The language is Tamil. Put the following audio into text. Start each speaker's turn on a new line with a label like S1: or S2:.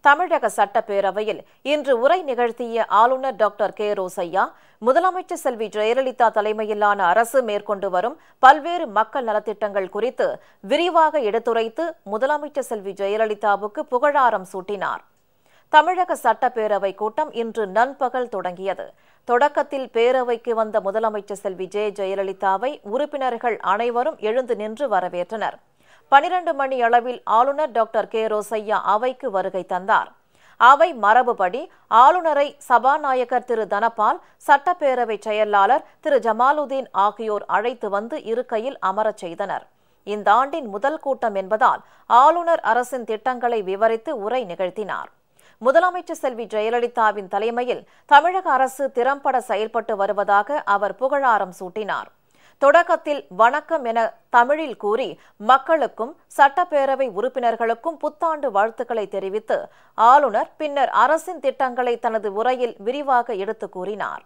S1: தமிழக சட்டப்பேரவையில் இன்று உரை நிகழ்த்திய ஆளுநர் டாக்டர் கே. ரோசய்யா, முதலமைச்சர் செல்வி ஜெயலலிதா தலைமையிலான அரசு மேற்கொண்டு வரும் பல்வேறு மக்கள் நலத்திட்டங்கள் குறித்து விரிவாக எடுத்துரைத்து முதலமைச்சர் செல்வி ஜெயலலிதாவுக்கு புகழாரம் சூட்டினார். தமிழக சட்டப்பேரவை கூட்டம் இன்று நண்பகல் தொடங்கியது. தொடக்கத்தில் பேரவைக்கு வந்த முதலமைச்சர் செல்வி ஜெயலலிதாவை உறுப்பினர்கள் அனைவரும் எழுந்து நின்று வரவேற்றனர். 12 மணி அளவில் ஆளுநர் டாக்டர் கே. ரோசய்யா அவைக்கு வருகை தந்தார். அவை மரபுபடி ஆளுநரை சபாநாயகர் திரு தனபால், சட்டப்பேரவை செயலாளர் திரு ஜமாலுதீன் ஆகியோர் அழைத்து வந்து இருக்கையில் அமரச் செய்தனர். இந்த ஆண்டின் முதல் கூட்டம் என்பதால் ஆளுநர் அரசின் திட்டங்களை விவரித்து உரை நிகழ்த்தினார். முதலமைச்சர் செல்வி ஜெயலலிதாவின் தலைமையில் தமிழக அரசு திறம்பட செயல்பட்டு வருவதாக அவர் புகழாரம் சூட்டினார். தொடக்கத்தில் வணக்கம் என தமிழில் கூறி மக்களுக்கும் சட்டப்பேரவை உறுப்பினர்களுக்கும் புத்தாண்டு வாழ்த்துக்களை தெரிவித்து ஆளுநர் பின்னர் அரசின் திட்டங்களை தனது உரையில் விரிவாக எடுத்துக் கூறினார்.